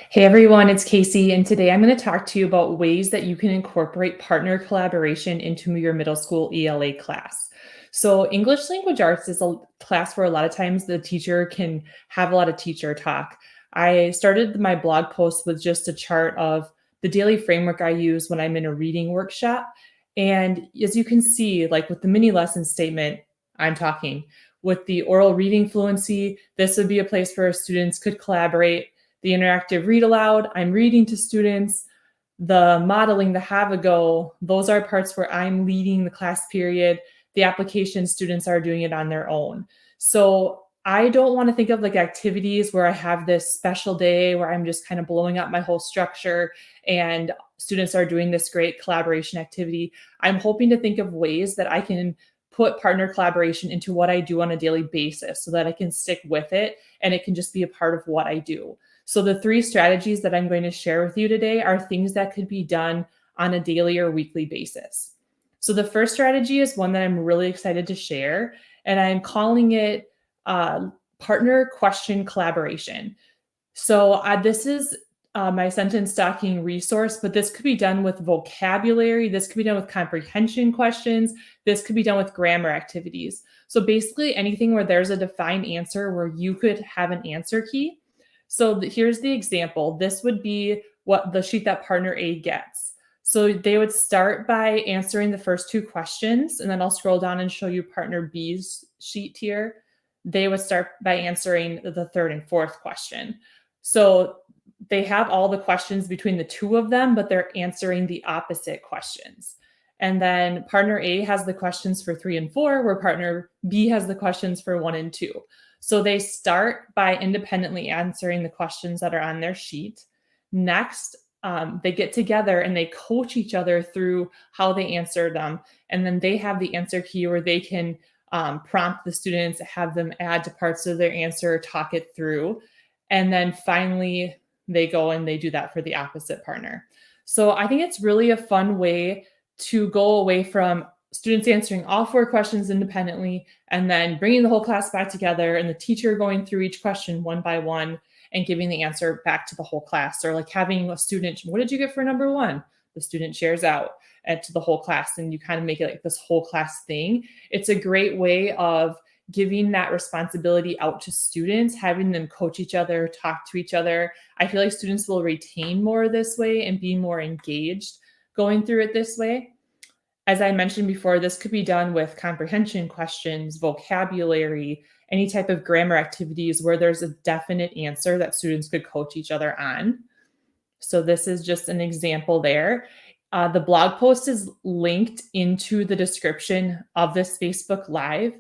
Hey everyone, it's Casey, and today I'm going to talk to you about ways that you can incorporate partner collaboration into your middle school ELA class. So, English language arts is a class where a lot of times the teacher can have a lot of teacher talk. I started my blog post with just a chart of the daily framework I use when I'm in a reading workshop. And as you can see, like with the mini lesson statement, I'm talking. With the oral reading fluency, this would be a place where students could collaborate. The interactive read aloud, I'm reading to students. The modeling, the have a go, those are parts where I'm leading the class period. The application, students are doing it on their own. So I don't want to think of like activities where I have this special day where I'm just kind of blowing up my whole structure and students are doing this great collaboration activity. I'm hoping to think of ways that I can put partner collaboration into what I do on a daily basis so that I can stick with it and it can just be a part of what I do. So, the three strategies that I'm going to share with you today are things that could be done on a daily or weekly basis. So, the first strategy is one that I'm really excited to share, and I'm calling it partner question collaboration. So, this is my sentence stocking resource, but this could be done with vocabulary. This could be done with comprehension questions. This could be done with grammar activities. So, basically, anything where there's a defined answer where you could have an answer key. So, here's the example. This would be what the sheet that partner A gets. So, they would start by answering the first two questions, and then I'll scroll down and show you partner B's sheet here. They would start by answering the third and fourth question. So they have all the questions between the two of them, but they're answering the opposite questions. And then partner A has the questions for 3 and 4, where partner B has the questions for 1 and 2. So they start by independently answering the questions that are on their sheet. Next, they get together and they coach each other through how they answer them. And then they have the answer key where they can prompt the students, have them add to parts of their answer, talk it through. And then finally, they go and they do that for the opposite partner. So I think it's really a fun way to go away from students answering all 4 questions independently and then bringing the whole class back together and the teacher going through each question one by one and giving the answer back to the whole class, or like having a student, what did you get for number 1? The student shares out to the whole class and you kind of make it like this whole class thing. It's a great way of giving that responsibility out to students, having them coach each other, talk to each other. I feel like students will retain more this way and be more engaged going through it this way. As I mentioned before, this could be done with comprehension questions, vocabulary, any type of grammar activities where there's a definite answer that students could coach each other on. So this is just an example there. The blog post is linked into the description of this Facebook Live.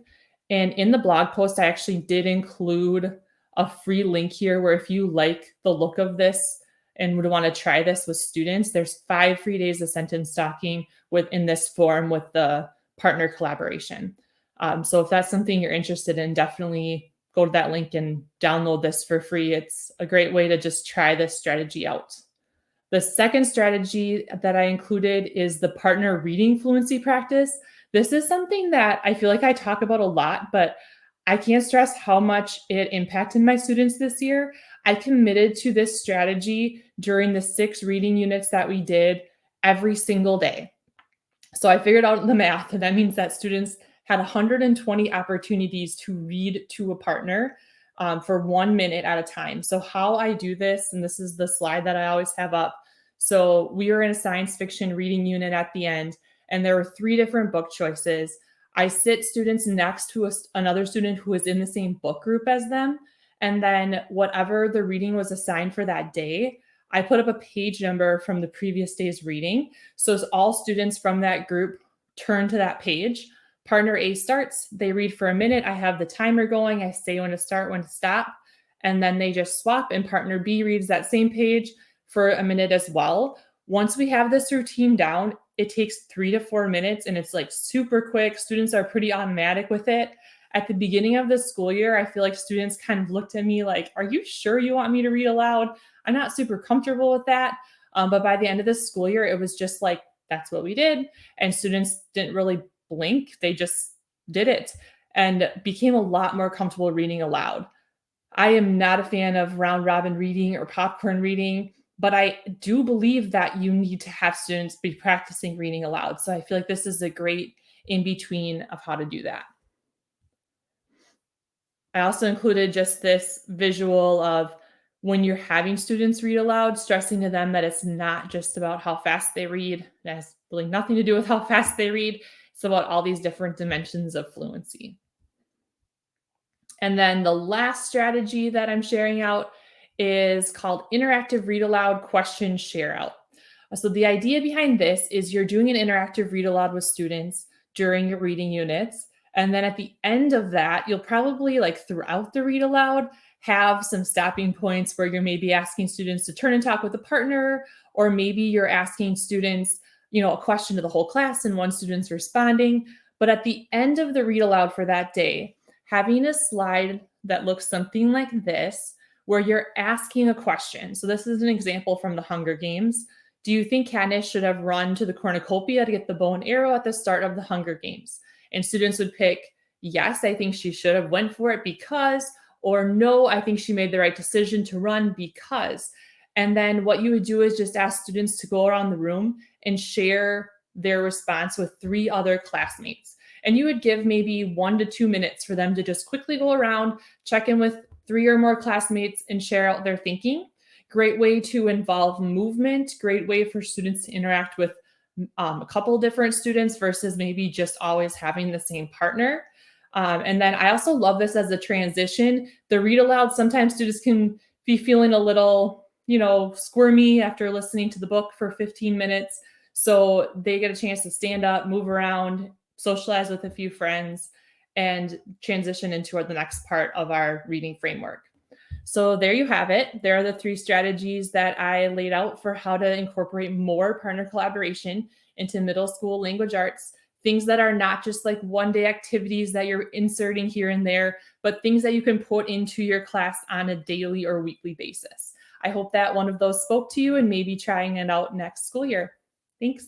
And in the blog post, I actually did include a free link here where if you like the look of this and would want to try this with students, there's 5 free days of sentence stocking within this form with the partner collaboration. So if that's something you're interested in, definitely go to that link and download this for free. It's a great way to just try this strategy out. The second strategy that I included is the partner reading fluency practice. This is something that I feel like I talk about a lot, but I can't stress how much it impacted my students this year. I committed to this strategy during the 6 reading units that we did every single day. So I figured out the math, and that means that students had 120 opportunities to read to a partner for 1 minute at a time. So how I do this, and this is the slide that I always have up. So we were in a science fiction reading unit at the end, and there were 3 different book choices. I sit students next to another student who is in the same book group as them. And then whatever the reading was assigned for that day, I put up a page number from the previous day's reading. So as all students from that group turn to that page, partner A starts, they read for a minute. I have the timer going. I say when to start, when to stop. And then they just swap, and partner B reads that same page for a minute as well. Once we have this routine down, it takes 3 to 4 minutes and it's like super quick. Students are pretty automatic with it. At the beginning of the school year, I feel like students kind of looked at me like, are you sure you want me to read aloud? I'm not super comfortable with that. But by the end of the school year, it was just like, that's what we did. And students didn't really blink. They just did it and became a lot more comfortable reading aloud. I am not a fan of round robin reading or popcorn reading, but I do believe that you need to have students be practicing reading aloud. So I feel like this is a great in between of how to do that. I also included just this visual of when you're having students read aloud, stressing to them that it's not just about how fast they read. It has really nothing to do with how fast they read. It's about all these different dimensions of fluency. And then the last strategy that I'm sharing out is called interactive read aloud question share out. So the idea behind this is you're doing an interactive read aloud with students during your reading units. And then at the end of that, you'll probably like throughout the read aloud have some stopping points where you're maybe asking students to turn and talk with a partner, or maybe you're asking students, a question to the whole class and one student's responding. But at the end of the read aloud for that day, having a slide that looks something like this, where you're asking a question. So, this is an example from the Hunger Games. Do you think Katniss should have run to the cornucopia to get the bow and arrow at the start of the Hunger Games? And students would pick, yes, I think she should have went for it because, or no, I think she made the right decision to run because. And then what you would do is just ask students to go around the room and share their response with 3 other classmates. And you would give maybe 1 to 2 minutes for them to just quickly go around, check in with 3 or more classmates, and share out their thinking. Great way to involve movement, great way for students to interact with a couple different students versus maybe just always having the same partner. And then I also love this as a transition. The read aloud, sometimes students can be feeling a little, squirmy after listening to the book for 15 minutes. So they get a chance to stand up, move around, socialize with a few friends, and transition into the next part of our reading framework. So there you have it. There are the 3 strategies that I laid out for how to incorporate more partner collaboration into middle school language arts. Things that are not just like one-day activities that you're inserting here and there, but things that you can put into your class on a daily or weekly basis. I hope that one of those spoke to you and maybe trying it out next school year. Thanks.